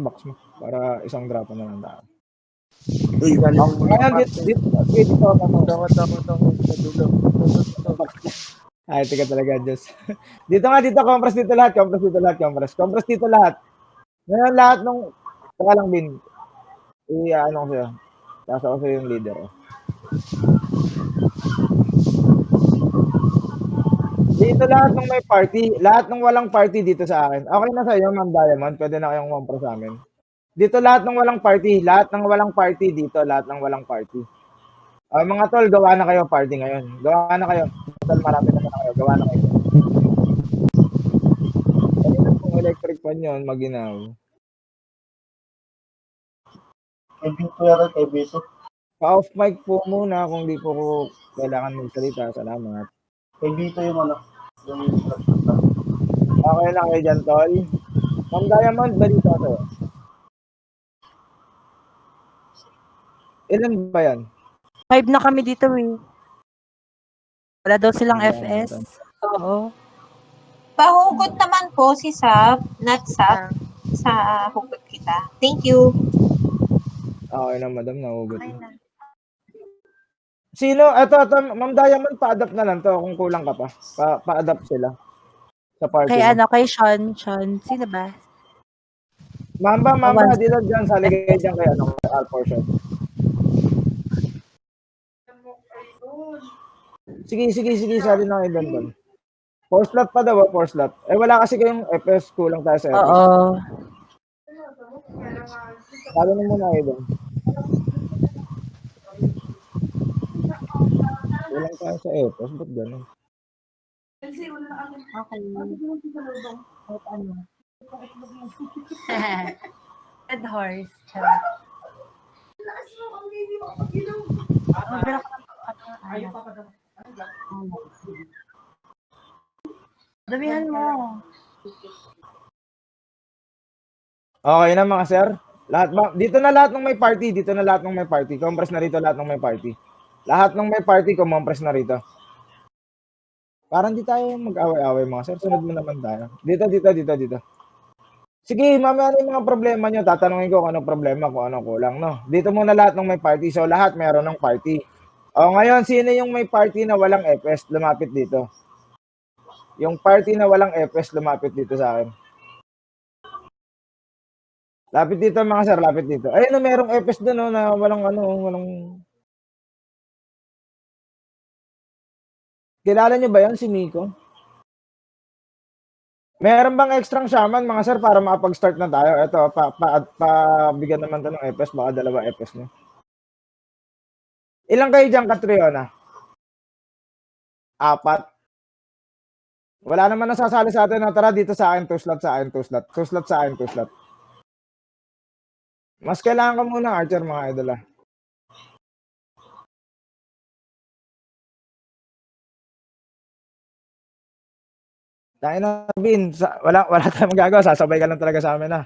box mo para isang drop na lang tayo. Uy, galing mo Ngayon, dito ako. Takot ako sa dulo. Ay, tika talaga, Diyos. Dito nga, dito, compress dito lahat, compress dito lahat. Ngayon, lahat nung, saka lang, Bin, ano ko sa'yo, sasa ko sa'yo yung leader. Dito lahat ng may party, lahat ng walang party dito sa akin. Okay na sa'yo, Ma'am Diamond, pwede na kayong compress sa amin. Dito lahat ng walang party, lahat ng walang party dito, lahat ng walang party. Mga tol, gawa na kayo party ngayon. Gawa na kayo. Tol, marami naman na kayo. Gawa na kayo. Kanina pong electric fan yun, maginaw. Kay Bito yata, kay Beso. Pa-off mic po muna kung di po ko kailangan magsalita. Salamat. Kay Bito yung ano. Okay lang kayo dyan, tol. Ma'am Diamond, balita sa'yo. Ilan ba yan? 5 na kami dito eh. Wala daw silang FS. Oo. Pahugot naman po si Sap, not Sap, sa hugot kita. Thank you. Okay na, madam. Nahugot. Sino? Ito, Ma'am Diamond, pa-adapt na lang to kung kulang ka pa. Pa-adapt sila. Sa party. Kay kay Sean. Sino ba? Mamba, dito dyan. Sali kayo dyan kay kay Alportion. Sige, sali na kayo doon. 4 slot pa daw, 4 slot. Wala kasi kayong FS, kulang tayo sa FS. Oo. Sali na muna kayo doon. Kulang tayo sa FS, ba't gano'n? Okay. Red horse. Charot. Damihan mo. Okay na mga sir. Dito na lahat ng may party. Compress na rito lahat ng may party. Lahat ng may party, compress na rito. Parang di tayo mag-away-away mga sir. Sunod mo naman tayo. Dito. Sige, mamaya ano yung mga problema nyo. Tatanungin ko kung anong problema, kung anong kulang, no? Dito muna lahat ng may party. So, lahat meron ng party. Ngayon, sino yung may party na walang FS? Lumapit dito. Yung party na walang FS, lumapit dito sa akin. Lapit dito mga sir, lapit dito. Ayun, merong FS doon, no, na walang... Kilala nyo ba yan, si Miko? Meron bang extrang shaman, mga sir, para makapag-start na tayo? Ito, bigyan naman to ng FS, baka 2 FS nyo. Ilang kayo dyan, Catriona? 4. Wala naman nasasali sa atin na tara dito sa akin, 2 slot sa akin, 2 slot. 2 slot sa akin, 2 slot. Mas kailangan ko muna, Archer, mga idol. Tayo na, Bin. Wala tayong magagawa. Sasabay ka lang talaga sa amin, ha.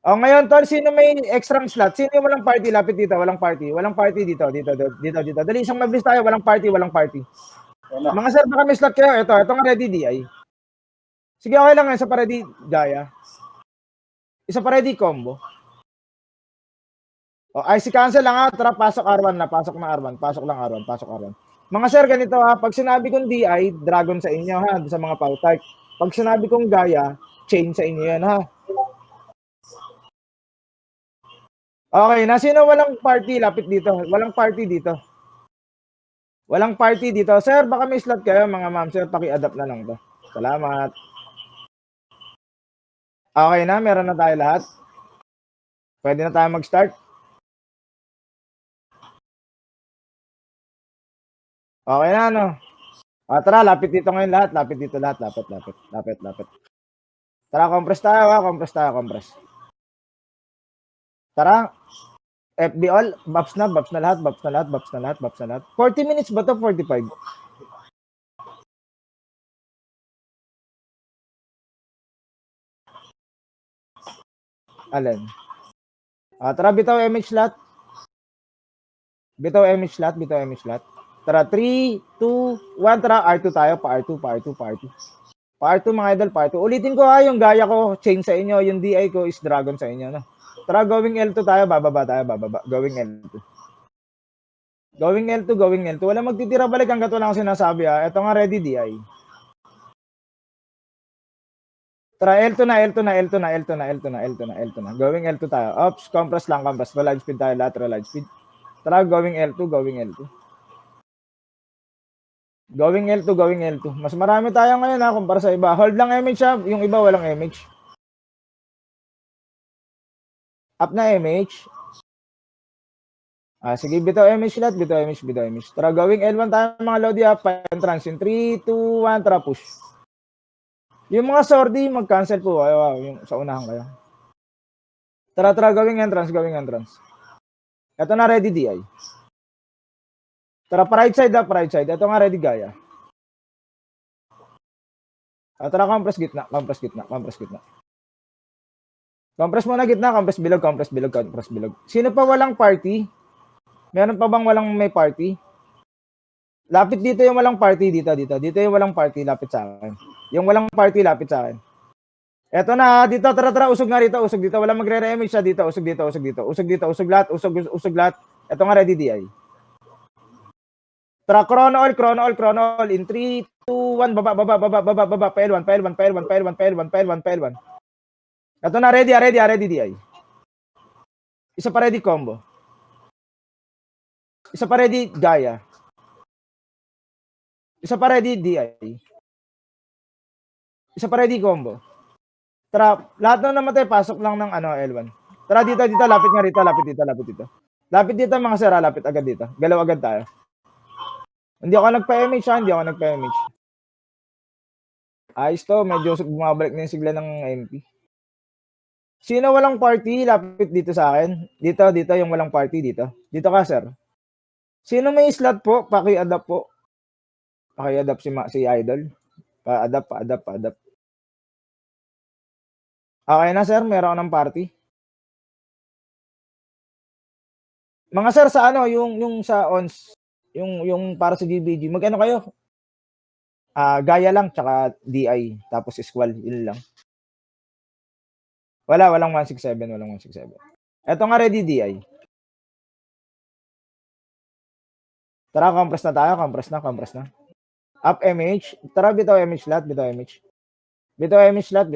Ngayon, tol, sino may extra slot? Sino yung walang party? Lapit dito, walang party. Walang party dito. Dali, isang mabilis tayo. Walang party. Mga sir, baka may slot kayo. Ito nga ready, DI. Sige, okay lang. Isa pa ready, Gaya. Isa pa ready, combo. IC cancel lang, ha. Tara, pasok R1 na. Pasok lang R1. Mga sir, ganito, ha. Pag sinabi kong DI, dragon sa inyo, ha. Sa mga power type. Pag sinabi kong Gaya, chain sa inyo yan, ha. Okay, sino walang party? Lapit dito. Walang party dito. Sir, baka may slot kayo, mga ma'am. Sir, paki-adapt na lang to. Salamat. Okay na, meron na tayo lahat. Pwede na tayo mag-start. Okay na, no? Tara, lapit dito ngayon lahat. Lapit. Tara, compress tayo, ha. Compress. Tara. FB all. Buffs na lahat. 40 minutes ba to? 45? Alin? Tara, bitaw MH slot. Tara, 3, 2, 1. Tara, R2 tayo. Pa R2. Part 2 mga idol, part 2. Ulitin ko yung gaya ko, chain sa inyo, yung DI ko is dragon sa inyo, no? Tara, going L2 tayo, bababa tayo, bababa. Going L2. Going L2, going L2. Wala magtitira balik hanggat wala akong sinasabi, ha. Ito nga, ready DI. Tara, L2 na, L2 na, L2 na, L2 na, L2 na, L2 na, L2 na. Going L2 tayo. Ops, compress lang, compress. Roll speed tayo, lateral line speed. Tara, going L2, going L2. Going L2, going L2. Mas marami tayo ngayon ha, kumpara sa iba. Hold lang MH ha, yung iba walang MH. Up na MH. Sige, bitaw MH lahat, bitaw MH, bitaw MH. Tara, going L1 tayo mga Lodi ha, entrance. In 3, 2, 1, tara, push. Yung mga sordi, mag-cancel po. Yung sa unahan kayo. Tara, going entrance, going entrance. Ito na, ready DI. Tara, pa right side ha, right side. Ito nga, ready Gaya. Tara, compress gitna, compress gitna, compress gitna. Compress muna gitna, compress bilog, compress bilog, compress bilog. Sino pa walang party? Meron pa bang walang may party? Lapit dito yung walang party, dito. Dito yung walang party, lapit sa akin. Yung walang party, lapit sa akin. Eto na, dito, tara, usog nga dito, usog dito. Walang magre-re-image siya dito, usog dito, usog dito. Usog dito, usog lahat, usog lahat. Eto nga, ready DI. Tara, chrono all. In 3, 2, 1, baba. P1. Ito na, ready DI. Isa pa ready combo. Isa pa ready Gaya. Isa pa ready DI. Isa pa ready combo. Tara, lahat na namatay, pasok lang ng L1. Tara, dito, lapit nga rito, lapit dito. Lapit dito mga sir, lapit agad dito. Galaw agad tayo. Hindi ako nagpa-image ha, hindi ako nagpa-image. Ayos to, medyo bumabalik na yung sigla ng MP. Sino walang party, lapit dito sa akin. Dito, yung walang party, dito. Dito ka, sir. Sino may slot po, paki-adapt po. Paki-adapt si Idol. Pa-adapt. Okay na, sir, meron ako ng party. Mga sir, sa yung sa ons, yung para sa GBG, mag-ano kayo? Gaya lang, tsaka DI, tapos squall, yun lang. Walang 167. Eto nga, ready DI. Tara, compress na tayo, compress na. Up MH, tara, bitaw MH lahat, bitaw MH lahat.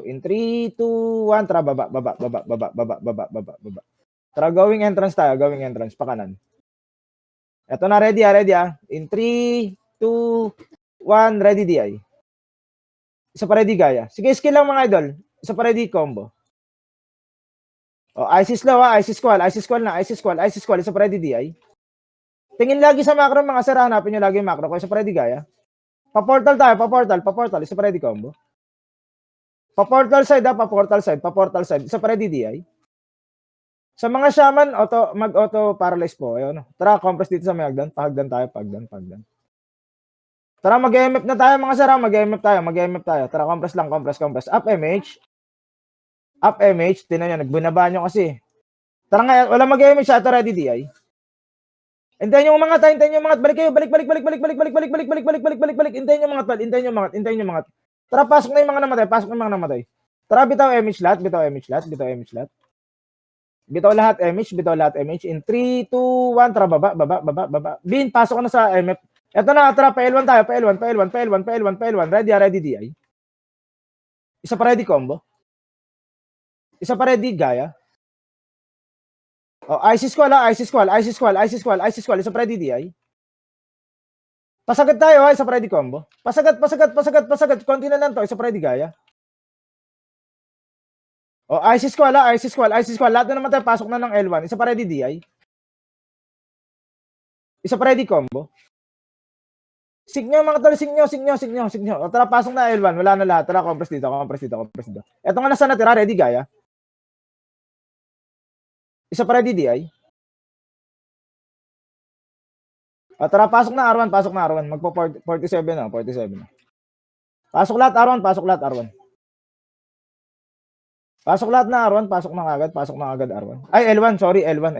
In 3, 2, 1, tara, baba. Tara, going entrance tayo, pa kanan. Eto na, ready ha. In 3, 2, 1, ready DI. Isa pa ready Gaya. Sige, skill lang mga idol. Isa pa ready combo. IC slow ha, IC squall na. Isa pa ready DI. Tingin lagi sa macro mga sir, hanapin nyo lagi yung macro ko. Isa pa ready Gaya. Pa-portal tayo, pa-portal. Isa pa ready combo. Pa-portal side. Isa pa ready DI. Sa mga shaman, mag-auto paralyze po. Ayun. Tara, compress dito sa may hagdan. Pahagdan tayo. Tara, mag-MF na tayo mga sir. Mag-MF tayo. Tara, compress lang. Up MH. Tinan nyo, nagbunaba nyo kasi. Tara nga, wala mag-MH siya. Ito ready DI. Hintayin nyo mga. Balik kayo. Balik. Hintayin nyo mga. Tara, pasok na yung mga namatay. Tara, bitaw MH lahat. Bitaw lahat MH. In 3, 2, 1, tara, baba. Bin, pasok na sa MF. Eto na, tara, pa-L1 tayo. Ready DI. Isa pa ready combo. Isa pa ready Gaya. IC squall. Isa pa ready DI. Pasagad tayo ha, isa pa ready combo. Pasagad. Konti na lang to, isa pa ready Gaya. IC squall. Lahat na naman tayo, pasok na ng L1. Isa pa ready DI. Isa pa ready combo. Signyo mga tol, signyo. Tara, pasok na L1. Wala na lahat. Tara, compress dito. Ito nga nasa natira, ready Gaya. Isa pa ready DI. Tara, pasok na R1. Magpo 47 na. Pasok lahat R1. Pasok na agad R1. Ay, L1, sorry. L1.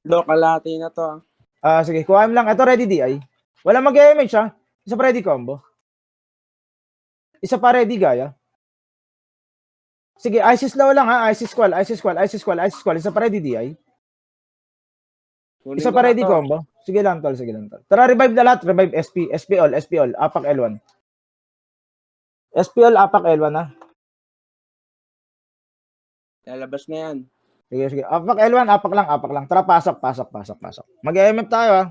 Local latte na to. Sige, kuha mo lang. Ito ready DI. Wala mag-MH ha. Isa pa ready combo. Isa pa ready, Gaya. Sige, ISIS low lang ha. ISIS squall, ISIS squall, ISIS squall, ISIS squall. Isa pa ready, DI. Kunin Isa ko pa na ready, to. combo. Sige lang, tol. Sige lang, tol. Tara, revive na lahat. Revive SP. SP all, SP all. Apak L1. SP all, apak L1 ha. Lalabas na yan. Sige, sige. Apak L1, apak lang, apak lang. Tara, pasok, pasok, pasok, pasok. Mag-MF tayo ha.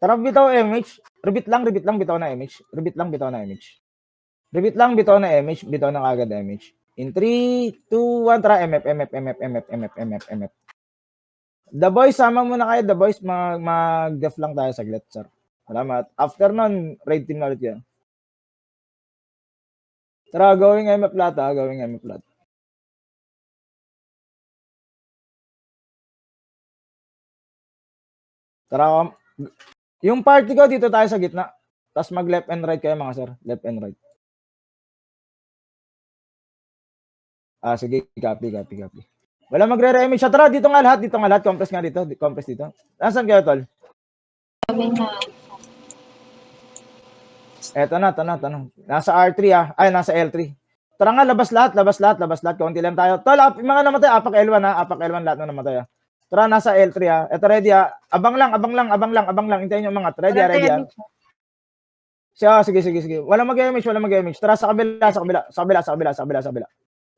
Tara, bitaw MH. Rebit lang, bitaw na MH. Rebit lang, bitaw na MH. Rebit lang, bitaw na MH. Bitaw na agad MH. In 3, 2, 1, tara, MF, MF, MF, MF, MF, MF, MF. The boys, sama muna kayo. The boys, mag-def lang tayo saglit, sir. Salamat. After nun, raid team na ulit yan. Tara, going MF lahat ha. Going MF lahat. Tara, yung party ko, dito tayo sa gitna. Tapos mag left and right kayo mga sir. Left and right. Sige, copy. Wala magre-remix siya. Tara, dito nga lahat. Compress nga dito. Compress dito. Nasaan kayo, tol? Sabi na, Eto na. Nasa R3 ah. Ay, nasa L3. Tara nga, labas lahat. Konti lang tayo. Tol, yung mga namatay, apak L1 ha. Apak L1 lahat na namatay ha. Tara, nasa L3 ha. Eto, ready ha. Abang lang. Hintayin nyo mga. Ready ha. Sige. Walang mag-image. Tara, sa kabila.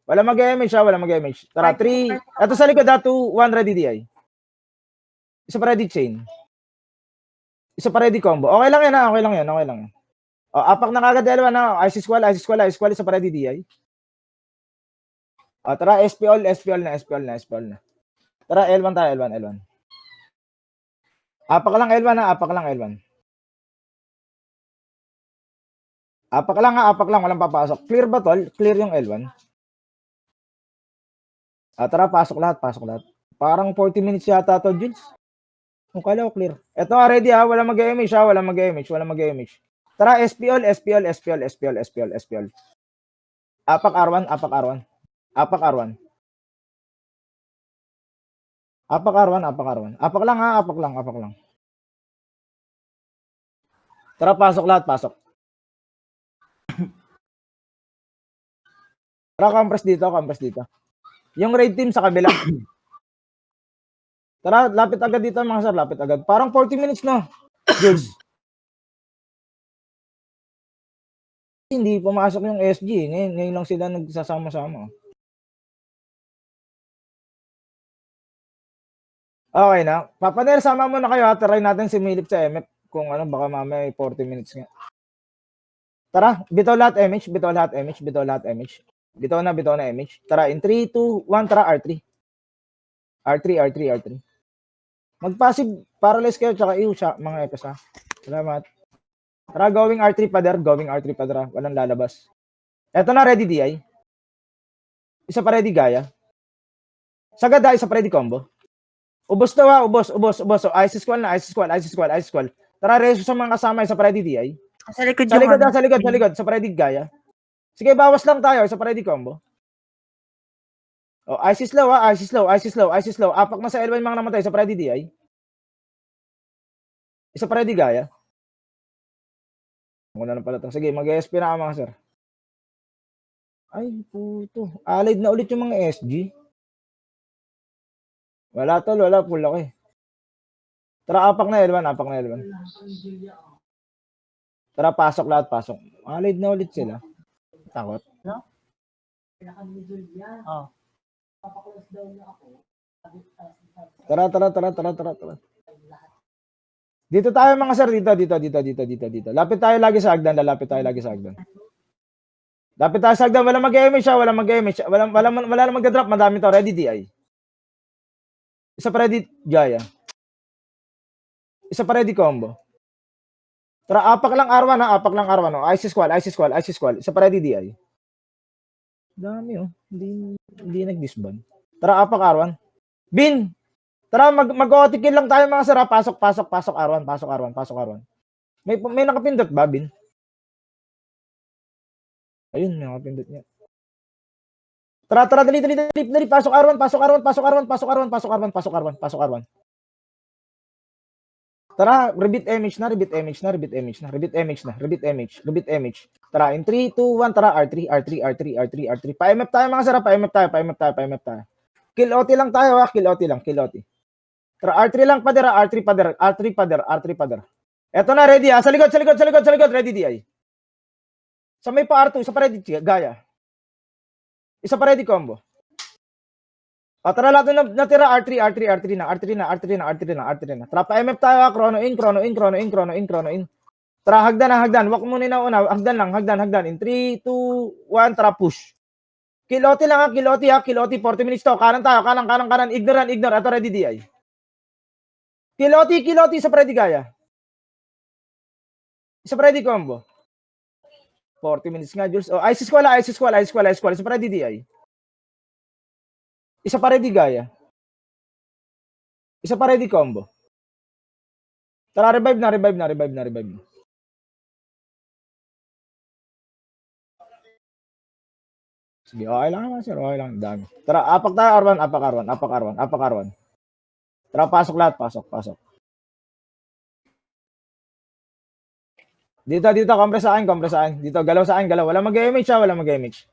Walang mag-image. Tara, 3. Eto sa likod ha. 2, 1, ready DI. Isa pa ready chain. Isa pa ready combo. Okay lang yan. Apak na kagad L1 na. ISIS squall. Isa pa ready DI. Tara, SP all na. Tara, L1 tayo, L1. Apak lang L1 ha. Apak lang, walang papasok. Clear ba, tol? Clear yung L1. Tara, pasok lahat. Parang 40 minutes yata to, Jules. Kung kala ko clear. Eto, ready ha. Walang mag-image. Tara, SP all. Apak R1. Apak lang ha. Tara, pasok lahat. Tara, compress dito. Yung raid team sa kabila. Tara, lapit agad dito mga sir. Parang 40 minutes no. Jules. Hindi pumasok yung SG. Ngayon lang sila nagsasama-sama. Okay na. Papaner, sama mo na kayo ha. Try natin si Milip sa MF. Kung ano, baka mamaya 40 minutes nga. Tara, bitaw lahat MH. Bitaw na MH. Tara, in 3, 2, 1, tara, R3. Mag-passive, paralyze kayo, tsaka EU siya, mga EPS ha. Salamat. Tara, going R3 pa der. Walang lalabas. Eto na, ready DI. Isa pa ready Gaya. Sagad ha, isa pa ready combo. Ubos daw ha, ubos. So, ISIS squall. Tara, reso sa mga kasama, isa pa ready DI. Sa likod Sa yung likod, ano. sa likod. Sa ready Gaya. Sige, bawas lang tayo, isa pa ready combo. ISIS low. Apak na sa L1 mga namatay, isa pa ready DI. Isa pa ready Gaya. Muna na pala ito. Sige, mag-ESP na ka mga sir. Ay, puto. Allied na ulit yung mga SG. Wala tol, full ako eh. Tara, apak na L1. Tara, pasok lahat. Allied na ulit sila. Takot. Tara. Dito tayo mga sir, dito. Lapit tayo lagi sa hagdan. Wala mag-image siya, wala mag-drop, madami to. Ready DI. Isa pa ready Gaya. Isa pa ready combo. Tara, apak lang R1 ha, ISIS squall. Isa pa ready DI. Dami oh, hindi nag-disband. Tara, apak R1. Bin! Tara, mag-OTK lang tayo mga sir ha. Pasok R1. May nakapindot ba, Bin? Ayun, may nakapindot niya. Tara, dali. Pasok R1. Tara, repeat image na, repeat image na, repeat image na, repeat image na, repeat image, repeat image. Tara, in 3, 2, 1, tara, R3, R3, R3, R3, R3. Pa-MF tayo mga sir, pa-MF tayo, pa-MF tayo, pa-MF tayo. Kill OT lang tayo ha, kill OT lang, kill OT. Tara, R3 lang pader, R3 pader, R3 pader, R3 pader. Eto na, ready ha, sa likod, sa likod, sa likod, sa likod, ready DI. Sa may pa R2, isa pa ready, gaya. Isa pa ready combo. O, tara lahat na natira, R3, R3, R3 na, R3 na, R3 na, R3 na, R3 na. Tara, pa-MF tayo ha, chrono in, chrono in, chrono in, chrono in, chrono in. Tara, hagdan na, hagdan. Walk muna na una, hagdan lang, hagdan, hagdan. In 3, 2, 1, tara, push. Kiloti lang ha, kiloti ha, kiloti, 40 minutes to. Kanan tayo, kanan, kanan, kanan. Ignore, ignore. Ito ready DI. Kiloti, kiloti, isa pa ready gaya. Isa pa ready combo. 40 minutes nga, Jules. Oh, ice squall, ice squall, ice squall, ice squall. Isa pa ready DI. Isa pa ready gaya. Isa pa ready combo. Tara, revive na, revive na, revive na, revive na. Sige, okay lang naman, sir. Okay lang. Dami. Tara, apak tayo, R1, apak R1, apak R1, apak R1. Tara, pasok lahat, pasok, pasok. Dito, dito, compress sa akin, compress sa akin. Dito, galaw sa akin, galaw. Wala mag-image ha, wala mag-image.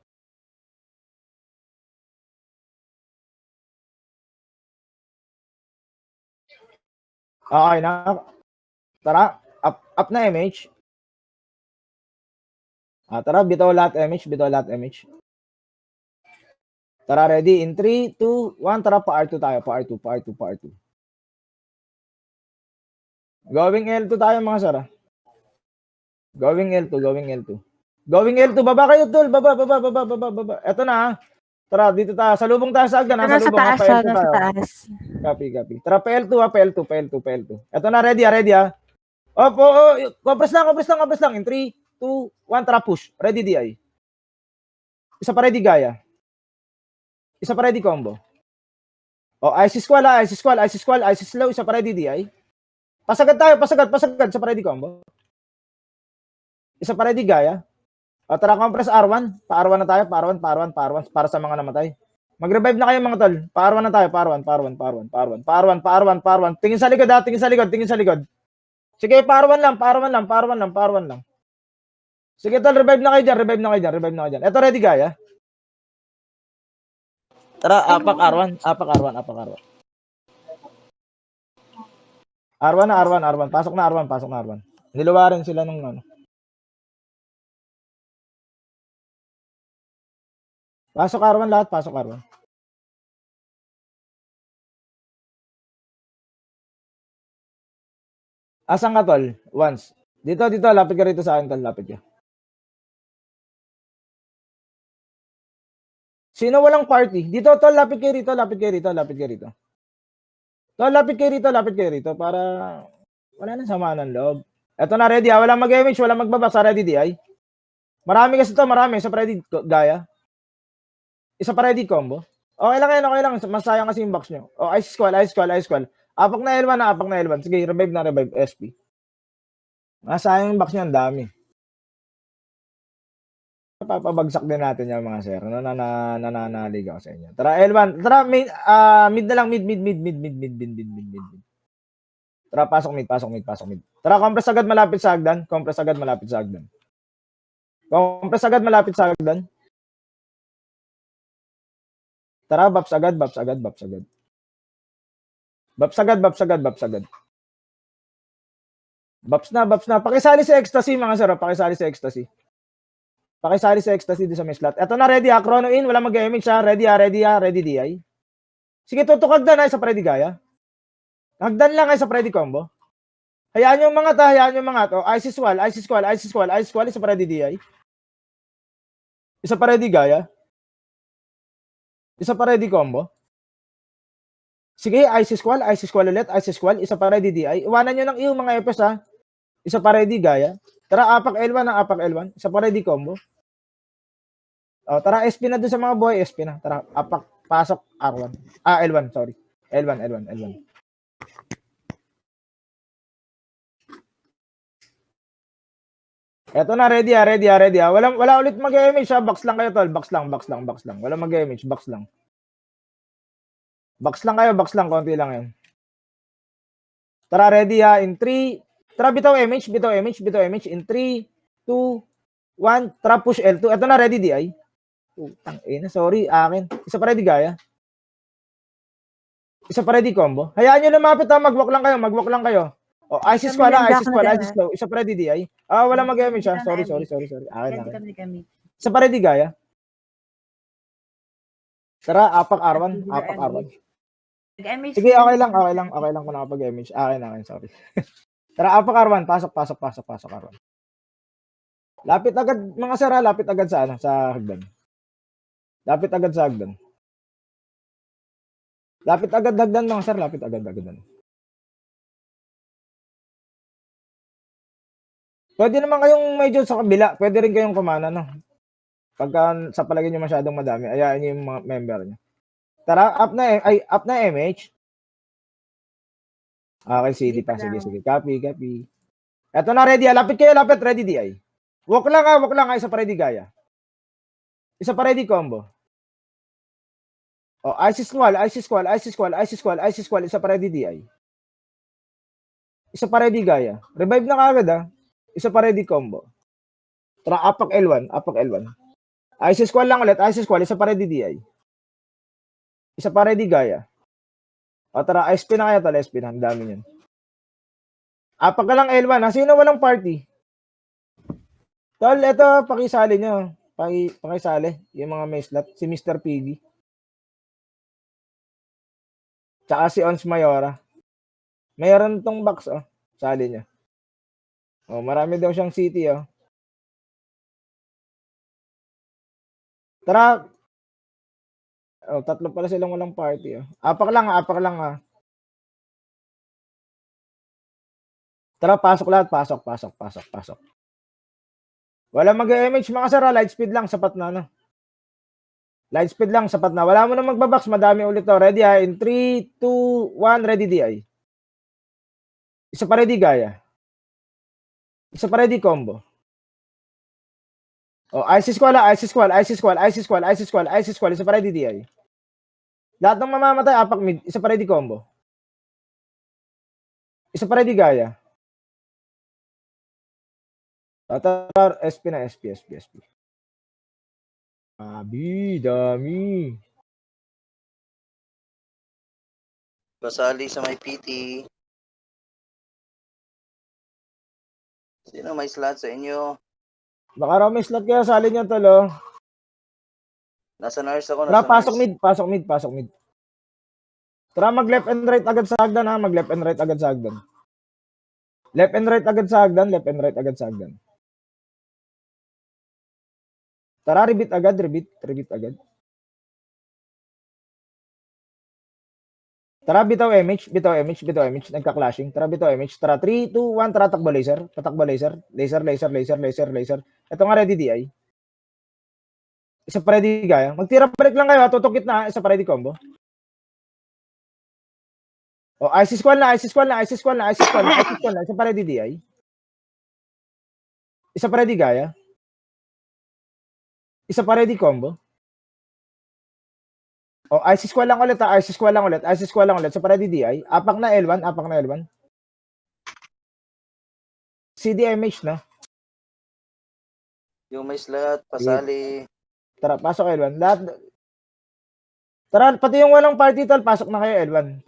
Okay na. Tara, up na image. Tara, bitaw lahat image, bitaw lahat image. Tara, ready? In 3, 2, 1, tara, pa R2 tayo, pa R2, pa R2, pa R2. Going L2 tayo mga sara. Going L2, going L2. Going L2, baba kayo, tol. Baba, baba, baba, baba, baba. Eto na ha. Tara, dito tayo. Salubong tayo sa agdan. Nasa Salubong taas, pa L2 nasa tayo. taas. Copy, copy. Tara, PL2 ha, PL2, PL2, PL2. Eto na, ready ha, ready ha. Opo, compress lang, compress lang, compress lang. In 3, 2, 1, tara, push. Ready, DI. Isa pa ready, gaya. Isa pa ready, combo. O, ice squall ha, ice squall, ice squall, ice slow. Isa pa ready, DI. Pasagad tayo, pasagad, pasagad. Isa pa ready, combo. Isa pa ready, gaya. O, tara, compress R1. Pa R1 na tayo, pa R1, pa R1, pa R1. Para sa mga namatay. Mag-revive na kayo mga tol. Pa R1 na tayo, pa R1, pa R1, pa R1, pa R1, pa R1, pa R1, pa R1. Tingin sa likod ha, tingin sa likod, tingin sa likod. Sige, pa R1 lang, pa R1 lang, pa R1 lang, pa R1 lang. Sige tol, revive na kayo dyan, revive na kayo dyan, revive na kayo dyan. Eto ready, gaya. Tara, apak R1, apak R1, apak R1. R1 na, R1, R1. Pasok na R1, pasok na R1. Niluwarin sila nung ano. Pasok R1 lahat, pasok R1. Asan ka, tol? Once. Dito, dito. Lapit ka rito sa akin, tol. Lapit ka. Sino walang party? Dito, tol. Lapit kayo rito, lapit kayo rito, lapit kayo rito. Tol, lapit kayo rito, lapit kayo rito. Para wala nang samaan ng loob. Eto na, ready ha. Walang mag-image, walang magbabasa. Ready, DI. Marami kasi to, marami. Isa pa ready, gaya. Isa pa ready, combo. Okay lang yan, okay lang. Masayang kasi yung box nyo. O, ice squall, ice squall, ice squall. Apak na L1 na, apak na L1. Sige, revive na, revive. SP. Masayang yung box nyo, ang dami. Papabagsak din natin yung mga sir. Nananaligaw sa inyo. Tara, L1. Tara, mid na lang. Mid. Tara, pasok mid. Tara, compress agad malapit sa hagdan. Compress agad malapit sa hagdan. Tara, baps agad. Baps na. Pakisali sa ecstasy, mga sir. Pakisali sa ecstasy doon sa may slot. Eto na, ready ha. Chrono in. Wala mag-image ha. Ready DI. Sige, tutok hagdan ha. Isa pa ready, gaya. Hagdan lang ha. Isa pa ready, combo. Hayaan yung mga to. Ice squall. Isa pa ready, DI. Isa pa ready, gaya. Isa pa ready, combo. Sige, ice squall ulit. Isa pa ready, DI. Iwanan nyo ng yung mga FS ha. Isa pa ready, gaya. Tara, apak L1. Isa pa ready, combo. O, tara, SP na doon sa mga boy. SP na. Tara, apak, pasok, R1. L1, sorry. L1. Eto na, ready ha. Wala ulit mag-image ha. Box lang kayo, tol. Box lang. Wala mag-image, box lang. Box lang kayo, konti lang yan. Tara, ready ha, in 3. Tara, bitaw MH, bitaw MH, bitaw MH, in 3, 2, 1. Tara, push L2. Ito na, ready DI. Putang ina, sorry, akin. Isa pa ready gaya. Isa pa ready combo. Hayaan nyo lumapit ha, mag-walk lang kayo. O, ISIS Kami wala, lang, ISIS Jack, wala, na ISIS low. Isa pa ready DI. Wala mag-MH ha. Sorry. Akin. Isa pa ready gaya. Tara, apak R1. Sige, okay lang kung nakapag-MH. Akin, sorry. Tara, apak R1. Pasok R1. Lapit agad, mga sir ha, lapit agad sa hagdan. Lapit agad sa hagdan. Lapit agad hagdan, mga sir, lapit agad hagdan. Pwede naman kayong medyo sa kabila, pwede rin kayong kumana, no? Pagka sa palagay nyo masyadong madami, ayain nyo yung mga member nyo. Tara, up na MH. Okay, CD pa. Sige. Copy. Eto na, ready. Lapit kayo, ready DI. Walk lang ha. Isa pa ready gaya. Isa pa ready combo. O, ISIS squall. Isa pa ready DI. Isa pa ready gaya. Revive na kagad ha. Isa pa ready combo. Tara, apak L1. ISIS squall lang ulit. Isa pa ready DI. Isa pa ready gaya. O tara, SP na kaya tala, SP na. Ang dami yan. Apak ka lang L1 ha. Sino walang party? Tol, eto, pakisali nyo. Pakisali. Yung mga may slot. Si Mr. Piggy. Tsaka si Ons Mayora. Mayroon tong box, oh. Sali niya. Oh, marami daw siyang city, oh. Tara. Oh, tatlo pala silang walang party, oh. Apak lang, ha. Tara, pasok lahat. Pasok. Wala mag-MH, mga sir, light speed lang, sapat na, no? Light speed lang, sapat na. Wala mo na magbabox, madami ulit, to. Ready, ha? In 3, 2, 1, ready, DI. Isa pa ready, gaya. Isa pa ready, combo. Oh, ISIS squall. Isa pa ready, DI. Lahat ng mamamatay, apak mid. Isa pa ready, combo. Isa pa ready, gaya. Tatar, SP na, SP. Dami. Pasali sa may PT. Sino may slot sa inyo? Baka raw may slot kaya sali niyo, tolo. Nasa nurse ako. Tara, pasok mid. Tara, mag left and right agad sa hagdan, ha. Left and right agad sa hagdan. Tara, repeat agad. Tara, bitaw MH. Nagka-clashing. Tara, bitaw MH. Tara, 3, 2, 1. Tara, takbo laser. Laser. Ito nga, ready DI. Isa pa ready gaya. Magtira balik lang kayo, ha. Tutukit na, ha. Isa pa ready combo. O, ISIS squall na. Isa pa ready DI. Isa pa ready gaya. Isa pa ready combo. O, ISIS squall lang ulit, ha. Isa pa ready DI. Apak na L1. CDMH, no? Yung may slot, pasali. Tara, pasok L1. Tara, pati yung walang party, tol, pasok na kayo L1.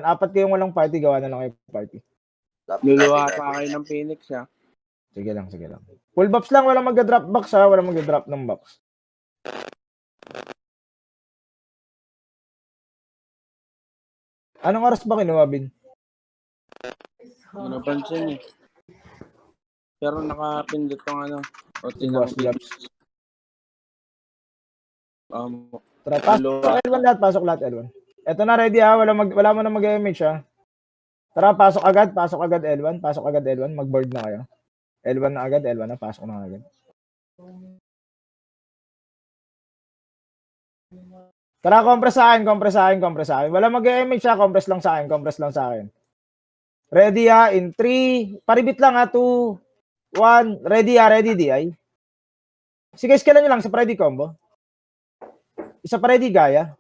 Apat kayong walang party, gawa na lang kayo party. Luluwa pa kayo ng Phoenix, ha? Sige lang. Full box lang, walang mag-drop box, ha. Walang mag-drop ng box. Anong oras ba kinuha, Bin? Ano pansin eh. Pero nakapindot tong ano. O Boss Labs. Tara, pasok lahat L1. Ito na, ready, ha. Wala mo na mag-MH, ha. Tara, pasok agad L1. Mag-board na kayo. L1 na agad, pasok na agad. Tara, compress sa akin. Wala mag-MH, ha. Compress lang sa akin. Ready, ha. In 3, paribit lang, ha. 2, 1, ready, ha. Ready, DI. Sige, scale nyo lang sa ready combo. Isa pa ready gaya.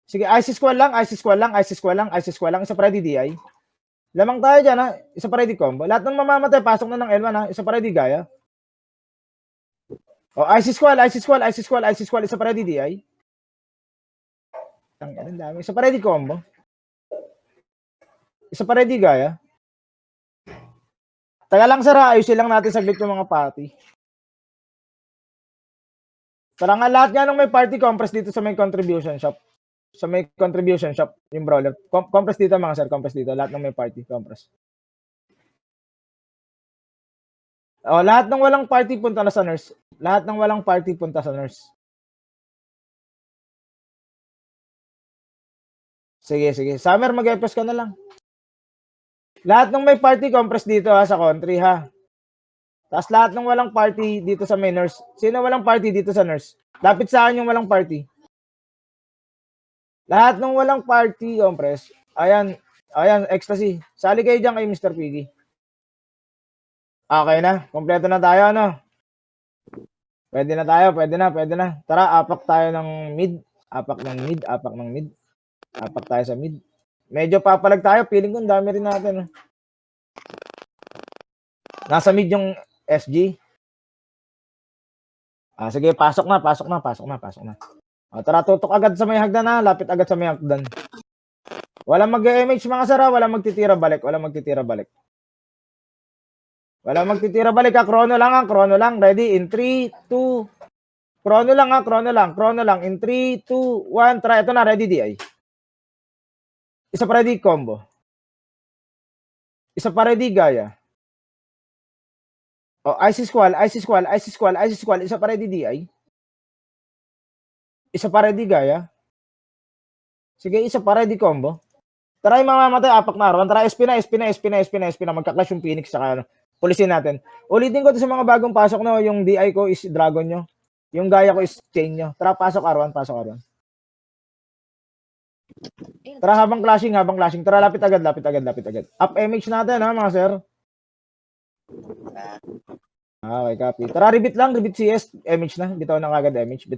Sige, IC squall lang, IC squall lang, IC squall lang, IC squall lang. Isa pa ready DI. Lamang tayo dyan, ha? Isa pa ready combo. Lahat ng mamamatay, pasok na ng L1, ha? Isa pa ready gaya. O, IC squall, IC squall, IC squall, IC squall. Isa pa ready DI. Ang dami. Isa pa ready combo. Isa pa ready gaya. Taga lang, Sara. Ayusin lang natin saglit yung mga party. Tara nga, lahat nga nung may party, compress dito sa may contribution shop. Sa may contribution shop, yung brawler. Compress dito mga sir, compress dito. Lahat ng may party, compress. O, lahat ng walang party, punta na sa nurse. Lahat ng walang party, punta sa nurse. Sige, sige. Summer, mag-epos ka na lang. Lahat ng may party, compress dito ha, sa country ha. Tapos lahat ng walang party dito sa may nurse. Sino walang party dito sa nurse? Lapit sa akin yung walang party. Lahat ng walang party, compress. Ayan, ayan, ecstasy. Sali kayo dyan kay Mr. Piggy. Okay na, kompleto na tayo, ano? Pwede na tayo, pwede na, pwede na. Tara, apak tayo ng mid. Apak ng mid, apak ng mid. Apak tayo sa mid. Medyo papalag tayo, feeling ko ang dami rin natin. Nasa mid yung SG. Ah, sige, pasok na, pasok na, pasok na, pasok na. O, tara, tutok agad sa may hagdan ha. Lapit agad sa may hagdan. Walang mag-MH mga sara. Walang magtitira balik. Walang magtitira balik. Walang magtitira balik ha. Chrono lang ha. Chrono lang. Ready? In 3, 2. Chrono lang ha. Chrono lang. Chrono lang. In 3, 2, 1. Tara, ito na. Ready DI. Isa pa ready combo. Isa pa ready gaya. O, IC squall. IC squall. IC squall. IC squall. Isa pa ready DI. Isa pa ready gaya. Sige, isa pa ready combo. Tara yung mamamatay, apak na arawan. Tara, SP na, SP na, SP na, SP na, SP na. Magka-clash yung Phoenix saka ano. Pulisin natin. Ulitin ko to sa mga bagong pasok no, yung DI ko is dragon nyo. Yung gaya ko is chain nyo. Tara, pasok arawan, pasok arawan. Tara, habang clashing. Tara, lapit agad. Up MH natin ha, mga sir. Okay, copy. Tara, rebit CS, MH na. Bitaw ng agad MH.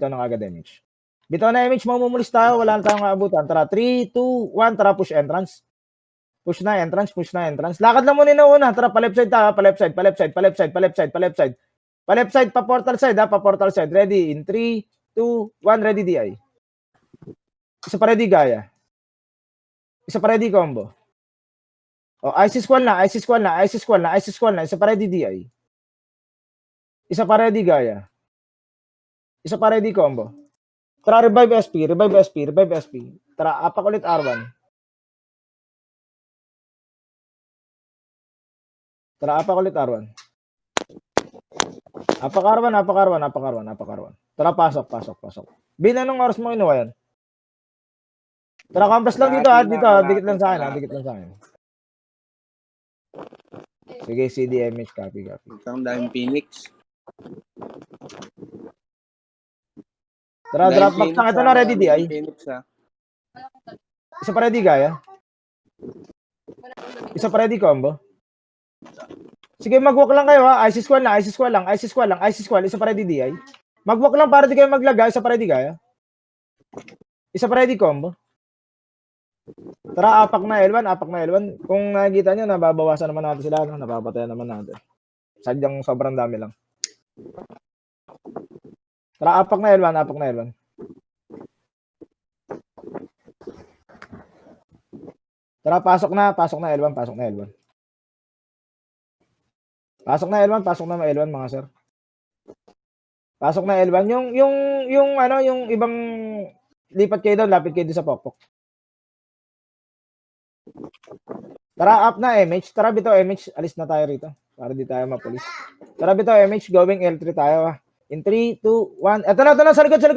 Bitaw na MH, mamumulis tayo. Wala na tayong maabutan. Tara, 3, 2, 1. Tara, push entrance. Push na entrance. Lakad lang muna na una. Tara, pa-left side tayo. Pa-left side, pa-portal side ha. Pa-portal side. Ready? In 3, 2, 1. Ready, DI. Isa pa ready, gaya. Isa pa ready, combo. O, IC squall na. Isa pa ready, DI. Isa pa ready, gaya. Isa pa ready, combo. Tara, revive SP. Tara, apak ulit R1. Apak R1. Tara, pasok. Bin, anong oras mo inuwa yan? Tara, compress lang dito ha. Dikit lang sa akin. Sige, CDMH, copy. Ang daming Phoenix. Tara, drop back lang. Ito na, ready DI. Phoenix, ha? Isa pa ready, gaya. Isa pa ready, combo. Sige, mag-walk lang kayo ha. IC squall lang. Isa pa ready, DI. Mag-walk lang para di kayo maglagay. Isa pa ready, gaya. Isa pa ready, combo. Tara, apak na L1. Kung nakikita nyo, nababawasan naman natin sila. Napapatayan naman natin. Sadyang sobrang dami lang. Tara, apak na L1. Tara, pasok na L1. Pasok na L1 mga sir. Pasok na L1. Yung ibang lipat kayo doon, lapit kayo doon sa pokpok. Tara, up na MH. Tara, bitaw MH. Alis na tayo rito. Para di tayo mapulis. Tara, bitaw MH. Going L3 tayo ha. In 3, 2, 1. Ito na. Sa likod. Ito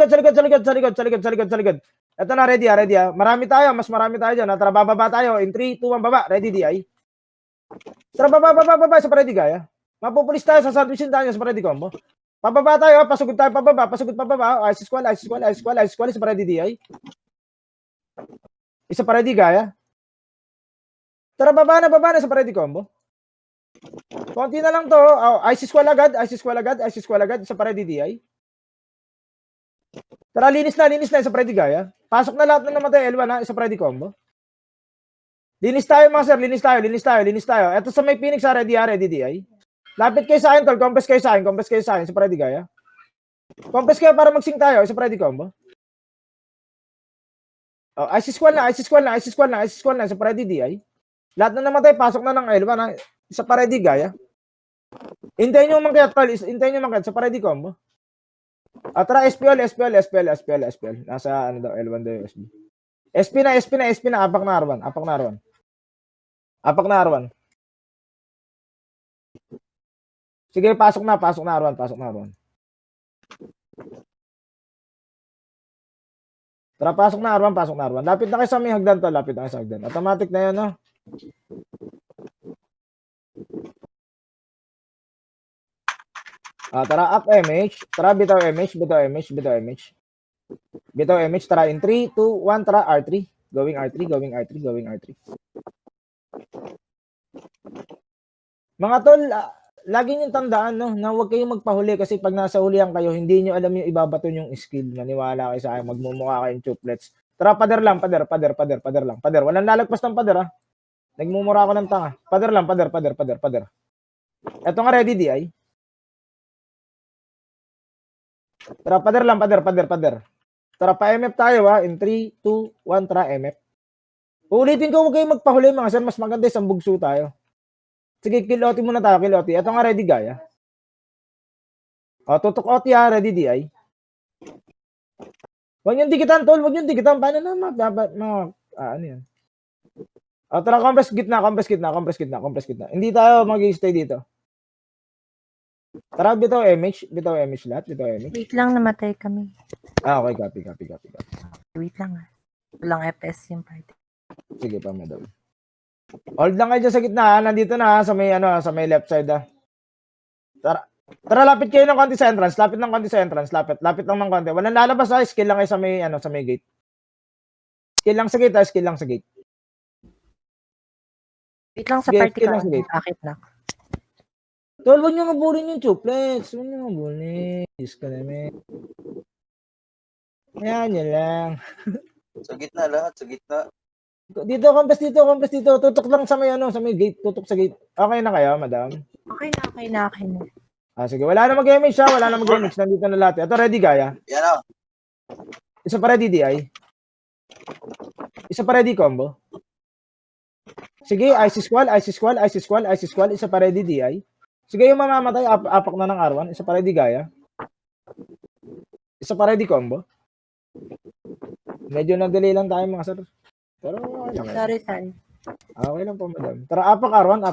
na, ready ha. Mas marami tayo dyan. Tara, bababa tayo. In 3, 2, 1, baba. Ready, DI. Tara, baba. Sa ready, gaya. Mapupulis tayo sa sandwichin tayo sa ready combo. Pababa tayo. Pasugod tayo pababa. IC squall. Isa pa ready, DI. Isa pa ready, gaya. Tara, baba na sa ready combo. Konti na lang to. IC squall agad. Isa pa ready, DI. Tara, linis na isa Freddy Gaya. Pasok na lahat ng namatay L1 ha, isa Freddy combo. Linis tayo mga sir, linis tayo. Ito sa may Phoenix ha, ready DI. Lapit kayo sa akin tol, compress kayo sa akin, isa Freddy Gaya. Compress kayo para mag-sync tayo, isa Freddy combo. Oh, IC squad na, isa Freddy DI. Lahat na namatay, pasok na ng L1 ha, isa Freddy Gaya. Hintayin nyo mangkayat tol, sa Freddy combo. Tara, SPL. Nasa ano daw, L1 daw yung SB. SP na, apak na R1. Sige, pasok na R1. Tara, pasok na R1. Lapit na kayo sa may hagdan to, Automatic na yun, no? Tara, up MH. Tara, bitaw MH. Tara, in 3, 2, 1, tara, R3. Going R3. Mga tol, lagi niyong tandaan, no, na huwag kayong magpahuli kasi pag nasa hulihan kayo, hindi niyo alam yung ibabaton yung skill. Maniwala kayo sa akin, magmumukha kayong chuplets. Tara, pader lang. Walang lalagpas ng pader, ha. Nagmumura ako ng tanga. Pader lang. Ito nga, ready, DI. Tara, pader lang. Tara, pa-MF tayo ha. In 3, 2, 1, tara, MF. Ulitin ko, huwag kayong magpahuli mga sir. Mas maganda isang bugso tayo. Sige, kiloti muna tayo, kiloti. Ito nga, ready Gaya. Tutok OT ha, ready DI. Huwag niyong dikitan, tol. Paano na ano yan? Tara, compress gitna. Hindi tayo mag-stay dito. Tara, bitaw MH lahat. Wait lang, namatay kami. Okay, copy. Wait lang ha. Walang FS yung party. Sige pa, madam. Hold lang kayo dyan sa gitna, ha? Nandito na, ha? Sa may left side, ha? Tara, lapit kayo ng konti sa entrance. Lapit lang ng konti. Walang lalabas, ha? Skill lang kayo sa may gate. Skill lang sa gate. Wait lang sa Sige, party kailan ka. sige. Akit na. Tol, huwag nyo ngaburin yung chuplets. Diyos ka namin. Yan lang. Sa gitna lahat, sa gitna. Dito, compass dito. Tutok lang sa may gate. Tutok sa gate. Okay na kayo, madam? Okay na. Sige. Wala na mag-image, ha? Nandito na lahat. Ito, ready, Gaya. Yan o. Isa pa ready, DI. Isa pa ready, combo. Sige, IC squall. Isa pa ready, DI. Sige, yung mamamatay, apak na ng R1. Isa pa ready, Gaya. Isa pa ready, combo. Medyo nag-delay lang tayo, mga sir. Pero okay lang. Sorry. Okay lang po, madam. Tara, apak R1.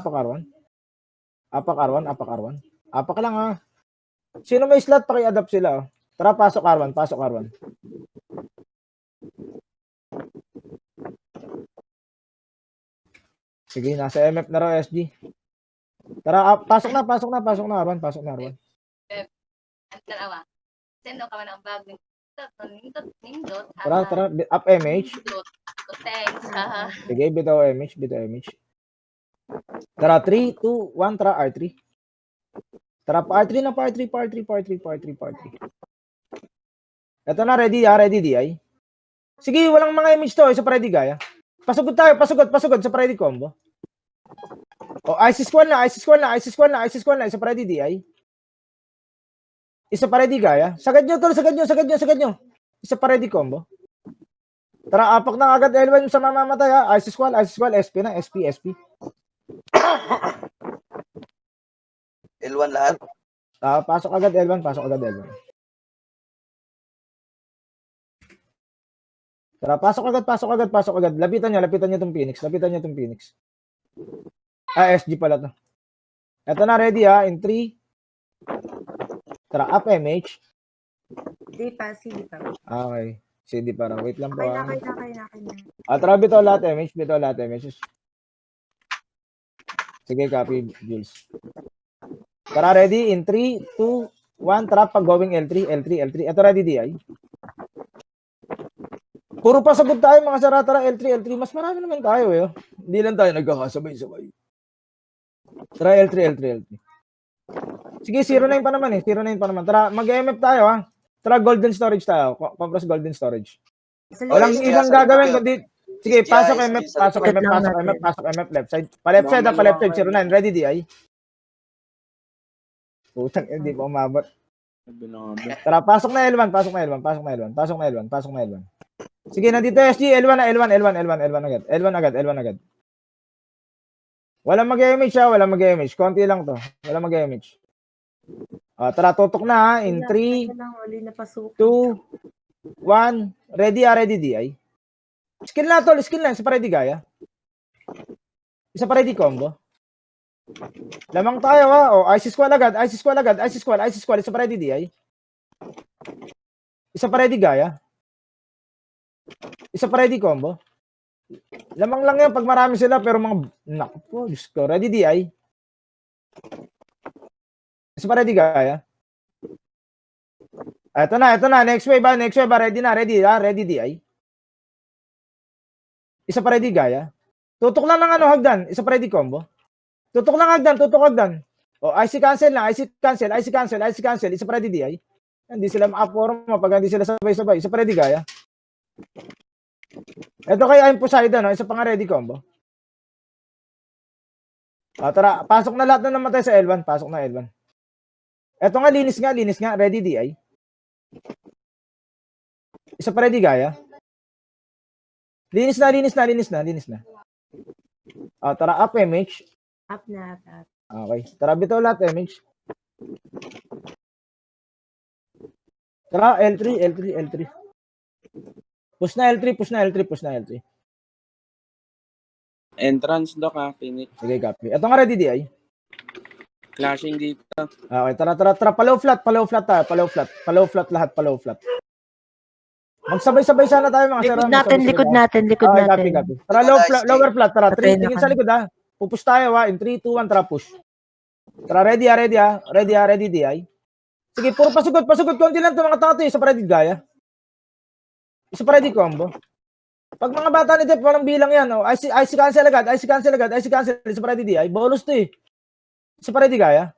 Apak lang, ha. Sino may slot, paki-adapt sila, oh. Tara, pasok R1. Sige, nasa MF na raw, SG. Tara, pasok na R1. Sendo ka man ang bag nindot. Tara, up MH. Thanks. Sige, bitaw MH. Tara, 3, 2, 1, tara, R3. Tara, R3 na, R3. Ito na, ready DI. Sige, walang mga image to, isa pa ready, Gaya. Pasugod tayo, pasugod sa ready combo. IC squad na, isa pa ready, DI. Isa pa ready, Gaya. Sagad nyo, tol, sagad nyo. Isa pa ready combo. Tara, apak na agad L1 sa mamamatay, ha. IC squad, SP na, SP. L1 lahat. Pasok agad L1. Tara, pasok agad. Lapitan nyo tong Phoenix. SG pala to. Ito na, ready, ha. In 3. Tara, up MH. Di pa. Okay. CD para. Wait lang po, ha. Okay na. Tara, bitaw lahat MH. Sige, copy, Jules. Tara, ready? In 3, 2, 1. Tara, pag-going L3. Ito, ready, DI. Puro pasagod tayo, mga sara. Tara, L3. Mas marami naman tayo, eh. Hindi lang tayo nagkakasabay-sabay. Tara, L3. Sige, 09 pa naman, eh. Tara, mag-MF tayo, ha. Tara, golden storage tayo. Compress golden storage. Sa Walang SG, ibang sa gagawin likod kundi sige, SG, pasok SG, MF, sa pasok likod. MF, lang pasok natin. MF, pasok MF, left side. Pa-left side, pa-left side, 09. Ready, DI? Putang, hindi pa umabot. Binabi. Tara, pasok na L1, pasok na L1, pasok na L1, pasok na L1, pasok na L1. Sige, nandito SG, L1 na, L1 agad. L1 agad. Walang mag-image ha, walang mag-image. Konti lang to. Walang mag-image. Tara, tutok na ha. In 3, 2, 1. Ready, DI? Skill na tol, skill na. Isa pa ready, Gaya. Isa pa ready, combo. Lamang tayo ha. IC squad agad. Isa pa ready, DI? Isa pa ready, Gaya. Isa pa ready, combo. Lamang lang yan pag marami sila pero mga naku po, Diyos ko. Ready, DI? Isa pa ready, Gaya? Ito na. Next wave ha. Ready na. Ready, DI? Isa pa ready, Gaya? Tutok lang ng hagdan. Isa pa ready, combo. Tutok lang hagdan. IC cancel na. IC cancel. Isa pa ready, DI? Hindi sila makaporma pag hindi sila sabay-sabay. Isa pa ready, Gaya? Ito kay I'm Poseidon, no? Isa pa nga ready, combo. Tara, pasok na lahat na namatay sa L1. Pasok na L1. Ito nga, linis nga. Ready, DI? Isa pa ready, Gaya? Linis na. Tara, up image. Up na. Okay. Tara, bitaw lahat image. Tara, L3. Push na L3. Entrance doc ha, Phoenix. Sige, copy. Ito nga ready, DI? Clashing dito. Okay, tara. Palow flat tayo. Palow flat. Magsabay-sabay sana tayo mga sir. Likod natin. Okay, copy. Tara, lower flat. Tara, Patay 3. na Tingin sa kami. likod ha. Pupush tayo ha. In 3, 2, 1, tara, push. Tara, ready, DI? Sige, puro pasugod. Konti lang ito mga tato. Isa pa ready, Gaya? Isa pa ready, combo. Pag mga bata ni Dep, walang bilang yan. IC cancel agad. Isa pa ready, DI? Bonus to eh. Isa pa ready, Gaya?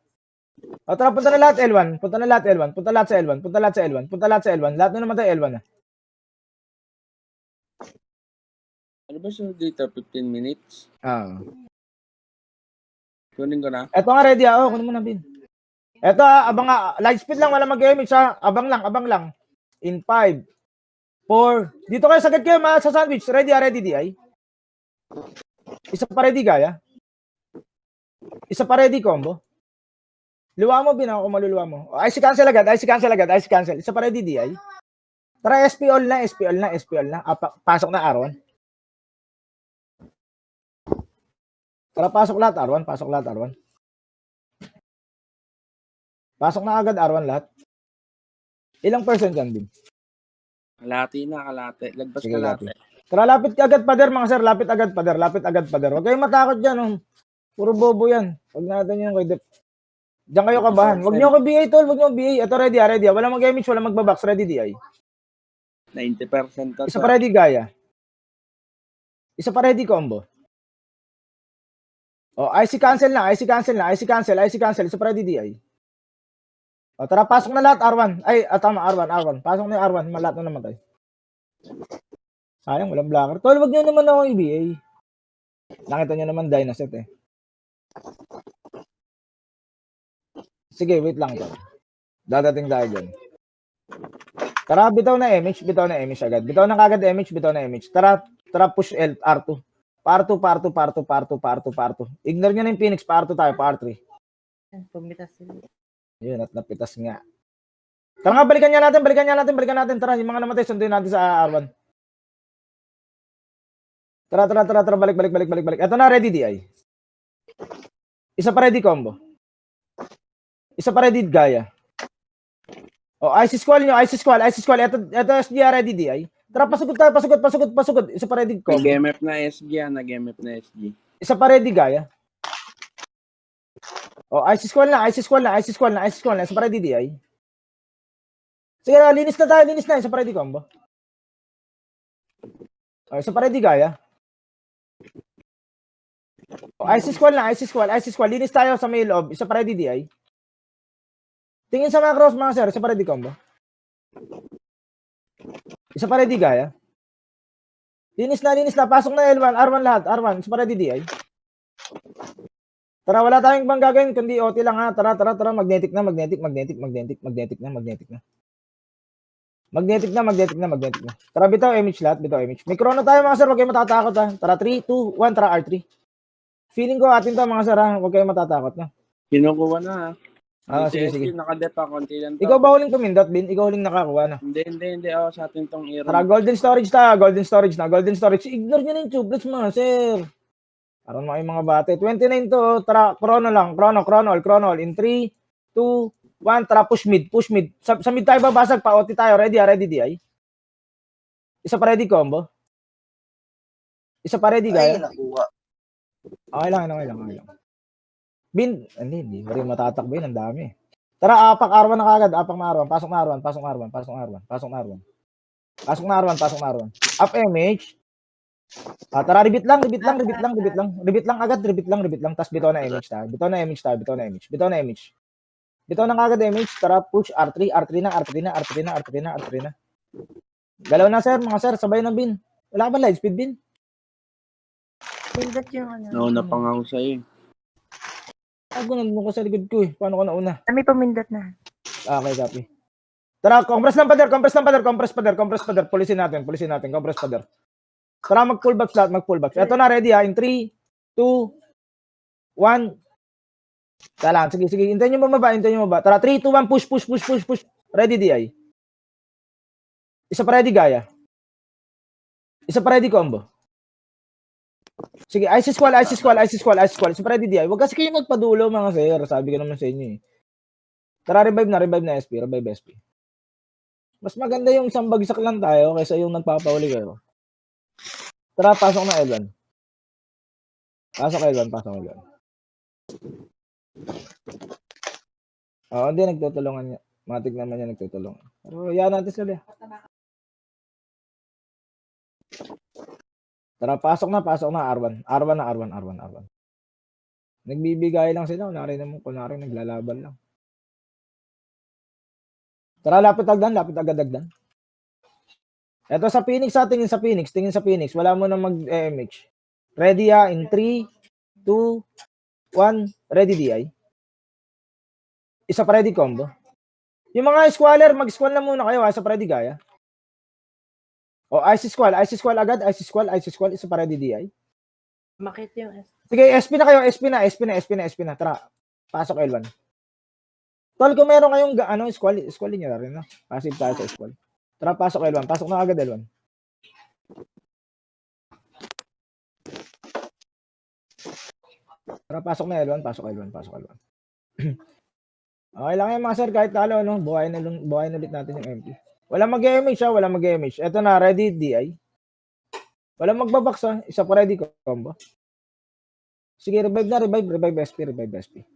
Tara, punta na lahat L1. Punta lahat sa L1. Lahat na naman tayo L1 na. Ano ba siya dito? 15 minutes? Kunin ko na. Eto nga ready ha. Kunin mo na, Bin. Eto ha, abang nga. Light speed lang, walang mag-image ha. Abang lang. In 5, 4. Dito kayo, sagad kayo sa sandwich. Ready, DI? Isa pa ready, Gaya? Isa pa ready, combo. Luwa mo, Bin, ako maluluwa mo. IC cancel agad. Isa pa ready, DI? Tara, SP all na. Pasok na R1. Tara, pasok lahat R1. Pasok na agad R1 lahat. Ilang percent yan, Bin? Kalate. Lagpas Sige, kalate. Tara, lapit agad pader mga sir. Lapit agad pader. Huwag kayong matakot dyan. Puro bobo yan. Huwag natin yung kay Dep. Diyan kayo kabahan. Huwag niyo ako BA, tol. Ito ready. Walang mag-image, walang magbabox. Ready, DI? 90% to. Isa pa ready, Gaya? Isa pa ready, combo. IC cancel na. Isa pa ready, DI? Tara, pasok na lahat R1. Tama, R1. Pasok na yung R1. Lahat na namatay. Sayang, walang blocker. Tol, wag niyo naman ako i-BA. Nakita niyo naman Dynaset eh. Sige, wait lang ito. Dadating tayo dyan. Tara, bitaw na image agad. Bitaw na kagad image. Tara, push R2. Pa R2. Ignore nyo na yung Phoenix. Pa R2 tayo, pa R3. Yun, at napitas nga. Tara nga, balikan niya natin. Tara, yung mga namatay, sunduin natin sa R1. Tara, balik. Ito na, ready, DI? Isa pa ready, combo. Isa pa ready, Gaya. IC squall nyo. Ito SGR ready, DI? Tara, pasugod tayo. Isa pa ready, combo. Nag-MF na SG. Isa pa ready, Gaya. IC squall na. Isa pa ready, DI? Sige, linis na tayo. Isa pa ready, combo. Isa pa ready, Gaya. IC squall. Linis tayo sa may loob. Isa pa ready, DI? Tingin sa macros, mga sir. Isa pa ready, combo. Isa pa ready, Gaya. Linis na. Pasok na L1, R1 lahat. R1, isa pa ready, DI. Tara, wala tayong bang gagawin, kundi OT lang ha. Tara. Magnetic na. Magnetic na. Tara, bitaw, MH lahat. May chrono tayo mga sir, huwag kayong matatakot ha. Tara, 3, 2, 1, tara, R3. Feeling ko atin to mga sir ha, huwag kayong matatakot na. Kinukuha na ha. Sige. Nakadep pa, konti lang to. Ikaw ba huling pumindot, Bin? Ikaw huling nakakuha na. Hindi. Oh, sa atin tong Aaron. Tara, golden storage tayo. Golden storage. Ignore nyo na yung tubeless mga sir. Parang mga mga bate. 29 to. Tara, chrono lang. Chrono. In 3, 2, 1. Tara, push mid. Sa mid tayo babasag pa. OT tayo. Ready DI. Isa pa ready combo. Isa pa ready, Ay, Gaya. nakuha. Okay lang. Bin, hindi rin matatakbo yun. Ang dami. Tara, apak R1 na kagad. Apak na R1. Pasok na R1. Up MH. Tara, rebit lang. Agad. Tapos bitaw na MH ta. Bitaw na MH. Bitaw na kagad MH. Tara, push R3 na. Galaw na, sir. Mga sir, sabay na, Bin. Wala ka ba light speed, Bin? Pindot yung ano. Nauna pa nga ako sa'yo. Gunan mo ko sa likod ko eh. Paano ko nauna? Kami pumindot na. Okay, copy. Tara, compress lang pader. Pulisin natin. Compress pader. Tara, mag-pull back lahat. Ito na, ready ha. In 3, 2, 1. Tala, sige. Hintayin nyo mababa. Tara, 3, 2, 1. Push. Ready, DI. Isa pa ready, Gaya. Isa pa ready, combo. Sige, IC squall. Isa pa ready, DI. Huwag kasi kayo magpadulo, mga sir. Sabi ko naman sa inyo eh. Tara, revive na SP. Revive SP. Mas maganda yung isang bagsak lang tayo kaysa yung nagpapauli kayo. Tara, pasok na L1. Pasok L1. Hindi, nagtutulungan niya. Matik naman niya nagtutulungan. Pero yan natin sila. Tara, pasok na R1. R1. Nagbibigay lang sila. Kunwari naglalaban lang. Tara, lapit agad. Ito sa Phoenix tingin sa Phoenix. Wala mo na mag-MH. Ready ha, in 3, 2, 1. Ready, DI. Isa pa ready, combo. Yung mga squaller, mag-squall na muna kayo ha. Isa pa ready, Gaya. IC squall agad. IC squall. Isa pa ready, DI. Makit yung S. Sige, SP na kayo. SP na. Tara, pasok L1. Tol, kung meron kayong squall nyo na rin. No? Passive tayo sa squall. Tara, pasok L1. Pasok na agad L1. Tara, pasok na L1. Okay lang yan mga sir. Kahit talo, no? Buhayin ulit natin yung MP. Walang mag-MH ha. Ito na, ready, DI. Walang magbabaks ha. Isa pa ready, combo. Sige, revive SP.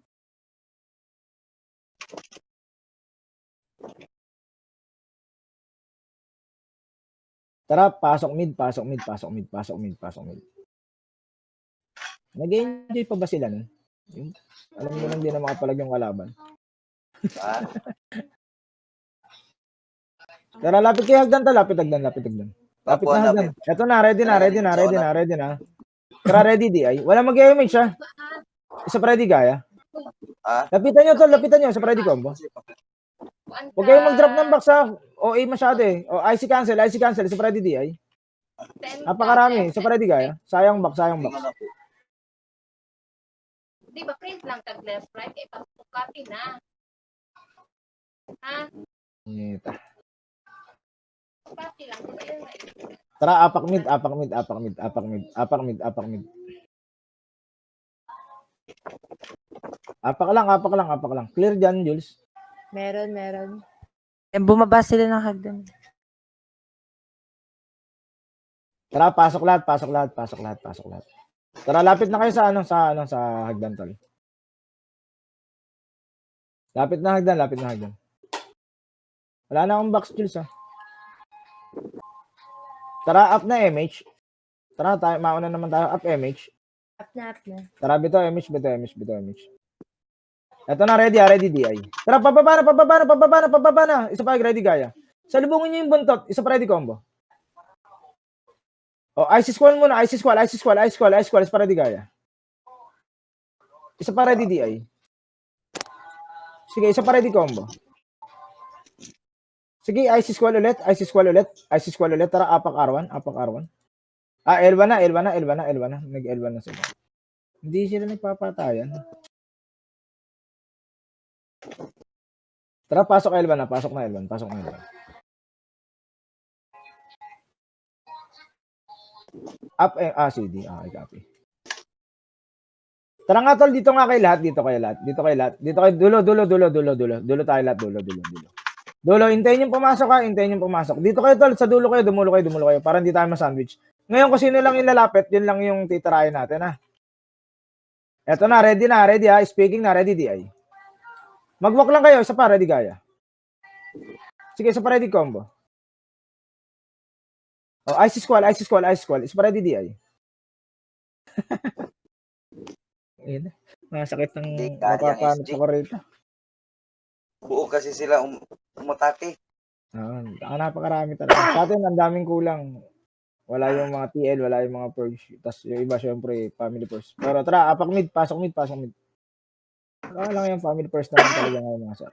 Tara, pasok mid. Nag-enjoy pa ba sila nun? Alam mo lang din na makapalag yung kalaban. Tara, lapit kayo hagdan. Lapit hagdan. Ito na, ready na. Tara, ready, DI. Wala mag-MH ha. Isa pa ready, Gaya. Lapitan nyo, isa pa ready, combo. Huwag kayong mag-drop ng box ha. OA masyado eh. IC cancel. Isa pa ready, DI. Napakarami. Isa pa ready, Gaya. Sayang box. Di ba print lang tag left right copy na. Ha? Ngita. Copy lang. Tara, apak mid. Apak lang. Clear dyan, Jules. Meron. Bumaba sila ng hagdan. Tara, pasok lahat. Tara, lapit na kayo sa hagdan, tol. Lapit na hagdan. Wala na akong box, Jules, ha. Tara, up na MH. Tara, mauna naman tayo. Up MH. Up na. Tara, bito MH. Ito na, ready DI. Tara, pababa na. Isa pa, ready, Gaya. Salubungin niyo yung buntot. Isa pa ready combo. O, Ice Squall muna. Ice Squall. Isa pa ready gaya. Isa pa ready DI. Sige, isa pa ready combo. Sige, Ice Squall ulit. Tara, apak R1. L1 na. Nag-L1 na sila. Hindi sila nagpapatayan. Tara, pasok L1 na. Pasok na L1. Up, CD. Okay, copy. Tara nga tol, dito nga kay lahat. Dito kayo, dulo. Dulo tayo lahat, dulo. Dulo, hintayin yung pumasok. Dito kayo tol, sa dulo kayo, dumulo kayo. Para hindi tayo ma-sandwich. Ngayon, kung sino lang yung lalapit, yun lang yung titirahin natin, ha. Eto na, ready ha. Speaking na, ready DI. Mag-walk lang kayo, isa pa, ready gaya. Sige, isa pa ready combo. Oh, Ice Squall. Isa pa ready DI. Ayun na. Masakit ng Hindi kaya, napapanot SG. ako rito. Buo kasi sila umatake. Napakarami talaga. Sa atin, ang daming kulang. Wala yung mga TL, wala yung mga purge. Tapos yung iba, syempre, family first. Pero tara, apak mid, pasok mid. Wala lang yung family first naman talaga ngayon mga sir.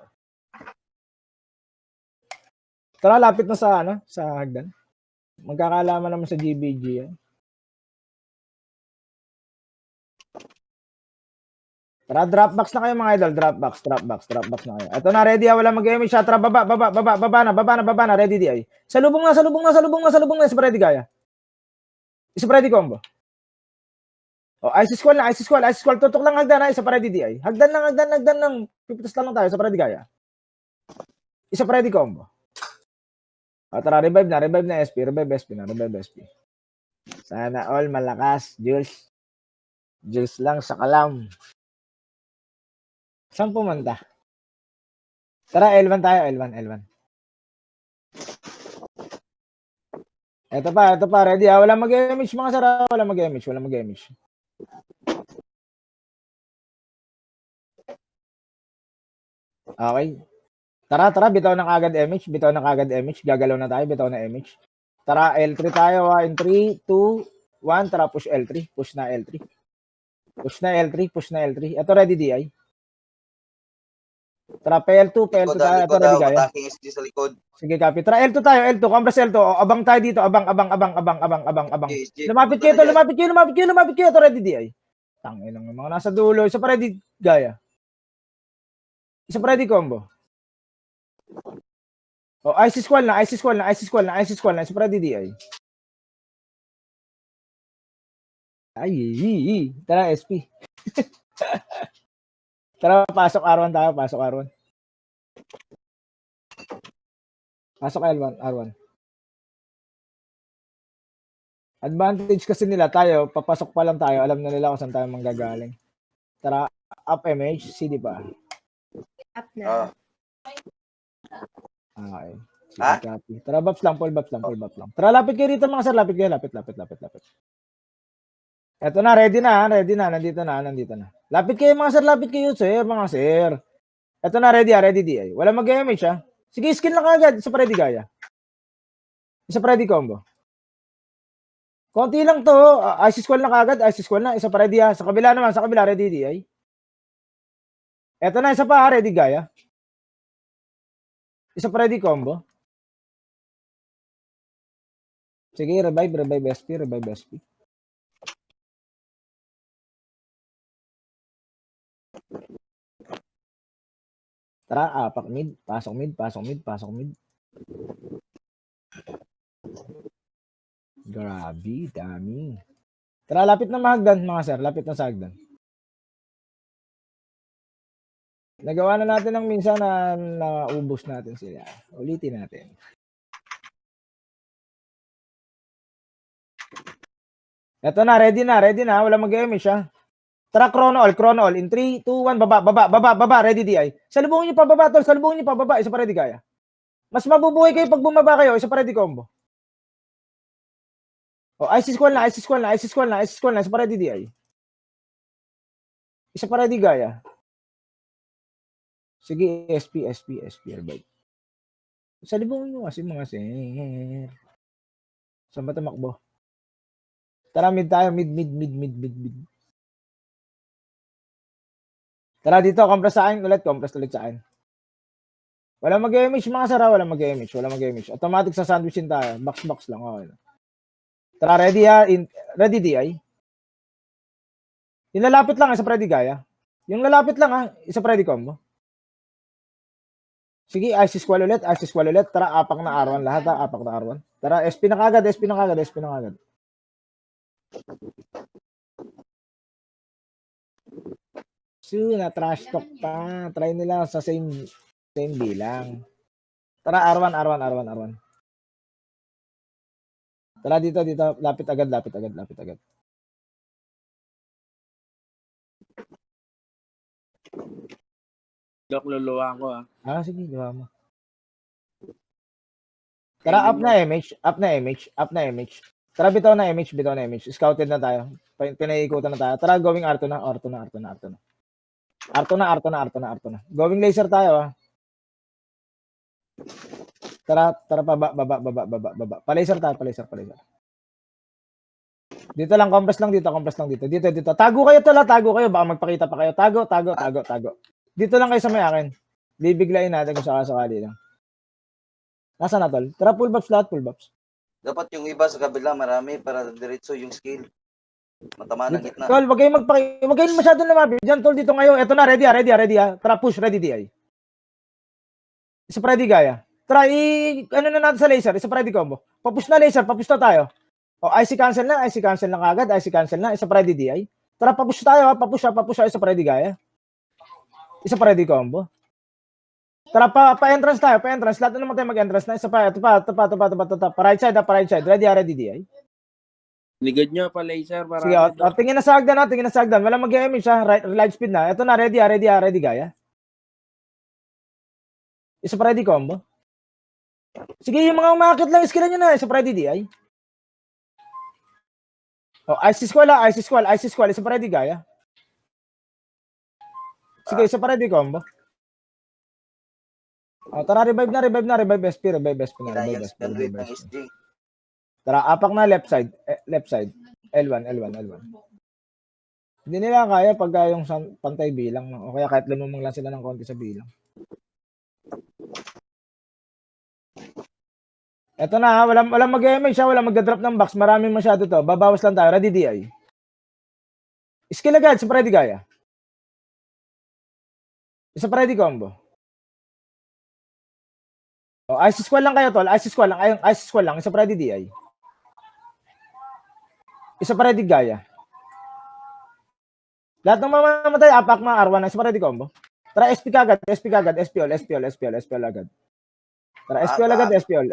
Tara, lapit na sa hagdan. Magkakalaman naman sa GBG yan. Tara, dropbox na kayo mga idol. Dropbox na kayo. Ito na, ready ha. Wala mag-image siya. Tara, baba na. Ready DI. Salubong na. Isa pa ready gaya. Isa pa ready combo. O, Ice Squall. Tutok lang hagdan ha. Isa pa ready DI. Hagdan lang. Pipitas lang tayo. Isa pa ready gaya. Isa pa ready combo. O, tara, revive na SP. Revive SP. Sana all malakas. Jules lang sa kalam. Saan pumunta? Tara, L1 tayo. L1. Ito pa. Ready ha? Wala mag-image mga sara. Wala mag-image. Okay. Tara. Bitaw ng agad image. Gagalaw na tayo. Bitaw na image. Tara, L3 tayo ha. In 3, 2, 1. Tara, push L3. Push na L3. Ito ready DI. Tara, PL2 tayo. Ito ready gaya. Attacking SG sa likod. Sige, copy. Tara, L2 tayo. Compras L2. O, abang tayo dito. Abang. SG, Lumapit kayo. Ito ready DI. Tangin lang mga nasa dulo. Isa pa ready gaya. Isa pa ready combo. O, Ice Squall na. Isa pa ready DI. Ay. Tara, SP. Tara, pasok R1 tayo. Pasok R1. Advantage kasi nila tayo, papasok pa lang tayo, alam na nila kung saan tayo manggagaling. Tara, up MH, CD pa. Up na. Okay. Sige, copy. Tara, full baps lang. Tara, lapit kayo rito mga sir, lapit. Eto na, ready na, nandito na. Lapit kayo mga sir. Eto na, ready DI. Wala mag-MH ha. Sige, skill na kagad, isa pa ready gaya. Isa pa ready combo. Konti lang to, Ice Squall na kagad, isa pa ready ha. Sa kabila ready DI. Eto na, isa pa ready gaya. Isa pa ready combo. Sige, revive SP. Tara, apak mid, pasok mid. Grabe, dami. Tara, lapit na mahagdan mga sir, lapit na sa hagdan. Nagawa na natin ng minsan na naubos natin sila. Ulitin natin. Eto na, ready na. Wala mag-image ha. Tara, chrono all. In 3, 2, 1, baba, ready DI. Salubungin niyo pa baba, tol. Isa pa ready kaya. Mas mabubuhay kayo pag bumaba kayo. Isa pa ready combo. O, Ice Squall na. Isa pa ready DI. Isa pa ready gaya. Sige, SP, revive. Salubungin mo kasi mga sir. Saan ba tumakbo? Tara, mid tayo. Mid. Tara dito, compress sa akin ulit. Compress ulit sa akin. Wala mag-image mga sir, wala mag-image. Automatic sa sandwichin tayo. Box lang. Okay. Tara, ready ha? Ready DI? Yung lalapit lang, isa ready gaya. Yung lalapit lang ha, isa ready combo. Sige, IC squall ulit. Tara, apak na R1 lahat ha, apak na R1. Tara, SP na kagad. Na-trash talk pa. Try nila sa same bilang. Tara, R1. Tara, dito. Lapit agad. Dok, luluwa ko Sige, diba mo. Tara, up na image. Tara, bitaw na image. Scouted na tayo. Pinaikutan na tayo. Tara, going R2 na. Going laser tayo Tara, baba. Pa-laser tayo. Dito lang, compress lang dito. Dito. Tago kayo. Baka magpakita pa kayo. Tago. Dito lang kayo sa may akin. Bibiglayin natin kung sakasakali lang. Nasaan na tol? Tara, pull buffs lahat. Dapat yung iba sa kabila marami para diretso yung skill. Matama ng gitna. Tol, wag kayong masyado lumapit. Diyan tol, dito ngayon. Eto na, ready ha. Tara, push, ready DI. Isa ready gaya. Tara, ano na natin sa laser? Isa ready combo. Papush na laser, papush na tayo. IC cancel na kagad. Isa ready DI. Tara, papush tayo ha. Papush isa ready gaya. Isa ready combo. Tara, pa-entrance tayo. Lahat na naman tayo mag-entrance na. Isa pa. Ito pa. Pa right side. Ready DI. Ligod nyo pa laser. Sige, tingin na sa hagdan. Wala mag-image ha. Light speed na. Ito na, ready gaya. Isa ready combo. Sige, yung mga umakit lang, skillan nyo na. Isa ready DI. IC squall. Isa ready gaya. Sige, isa ready combo. Tara, revive SP. Inayos bandwidth ng SG. Tara, apak na left side. L1. Hindi nila kaya pagka yung pantay bilang. O kaya kahit lumumang lang sila ng konti sa bilang. Eto na, walang mag-image siya, walang mag-drop ng box. Maraming masyado to. Babawas lang tayo. Ready DI. Skill agad, sa ready gaya. Isa ready combo. IC squall lang kayo tol. IC squall lang. Isa ready DI. Isa ready gaya. Lahat ng mamamatay, apak mga R1. Isa ready combo. Tara, SP kagad. SP all agad. Tara, SP all.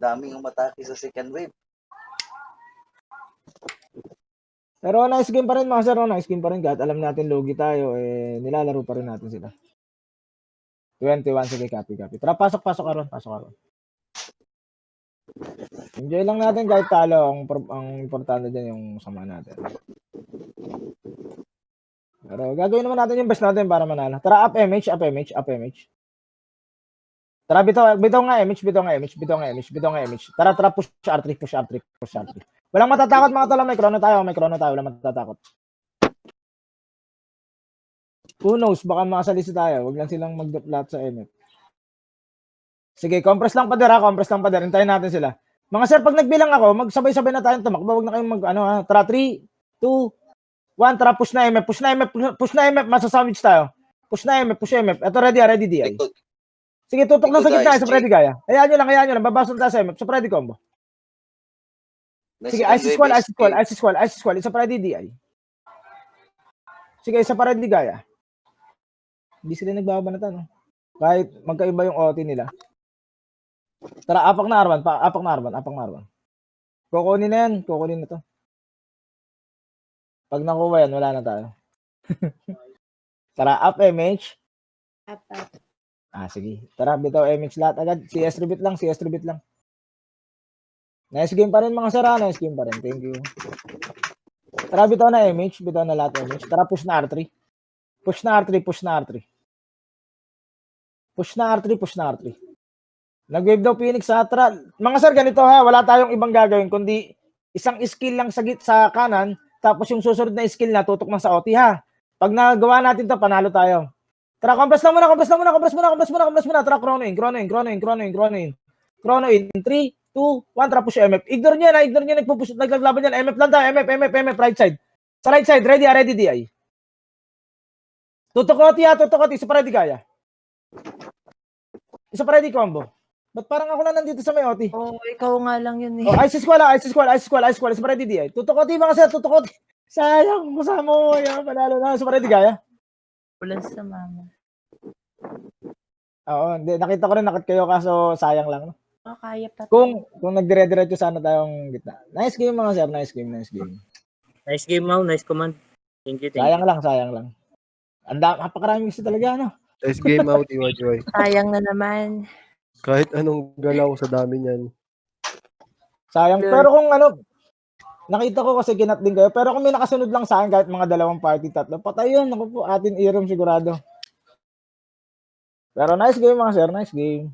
Daming umatake sa second wave. Pero nice game pa rin mga sir. Nice game pa rin. Kahit alam natin logi tayo, nilalaro pa rin natin sila. 21, sige, copy. Tara, pasok Aron. Enjoy lang natin kahit talo. Ang importante dyan yung sama natin. Pero gagawin naman natin yung best natin para manalo. Tara, up image. Tara, bitaw nga image. Tara, push R3. Walang matatakot mga tala. May chrono tayo. Walang matatakot. Who knows, baka makasalisi tayo. Huwag lang silang mag-deplat sa MF. Sige, compress lang pa der. Hintayin natin sila. Mga sir, pag nagbilang ako, magsabay-sabay na tayong tumakbo. Huwag na kayong Tara, 3, 2, 1. Tara, push na MF. Masasandwich tayo. Push MF. Ito, ready DI. Sige, tutok na sa gitna. Sa ready gaya. Hayaan nyo lang. Babasan tayo sa MF. Sa ready combo. Sige, IC squall. Isa ready DI. Sige, isa ready gaya. Hindi sila nagbabanatan, no? Kahit magkaiba yung OT nila. Tara, apak na R1. Kukunin na to. Pag nakuha yan, wala na tayo. Tara, up image. Up. Sige. Tara, bitaw image lahat agad. CS rebit lang. Nice game pa rin mga sir. Nice game pa rin. Thank you. Tara, bitaw na image. Bitaw na lahat image. Tara, push na R3. Push na R3, push na R3. Nag-wave daw Phoenix sa Atra. Mga sir, ganito ha, wala tayong ibang gagawin kundi isang skill lang sa kanan, tapos yung susunod na skill na tutok na sa OT ha. Pag nagawa natin to, panalo tayo. Tara, compress na muna. Tara, chrono in. Chrono in 3, 2, 1, tara push MF. Ignore nyo na, nagpupush, naglaban yan. MF lang tayo, MF, right side. Sa right side, ready DI. Tutok OT, isa pa ready kaya. Isa pa ready combo. Ba't parang ako na nandito sa may OT? Oh, ikaw nga lang yun eh. Oh, Ice Squall, isa pa ready DI. Tutok OT mga sir, tutok OT. Sayang, kasama mo, yan, panalo na. Isa pa ready kaya. Ulan sa mama. Oo, nakita ko rin nakit kayo kaso sayang lang. No? Oh, kaya pa. Kung nagdire-diretso sana tayong gitna. Nice game mga sir, nice game. Nice game, Mau. Nice command. Thank you. Sayang lang. Napakaraming gusto talaga, no? Nice game out, Joy. Sayang na naman. Kahit anong galaw sa dami niyan. Sayang. Good. Pero kung nakita ko kasi kinat din kayo. Pero kung may nakasunod lang sa akin kahit mga dalawang party, tatlo, patay yun. Naku po, atin irom sigurado. Pero nice game mga sir, nice game.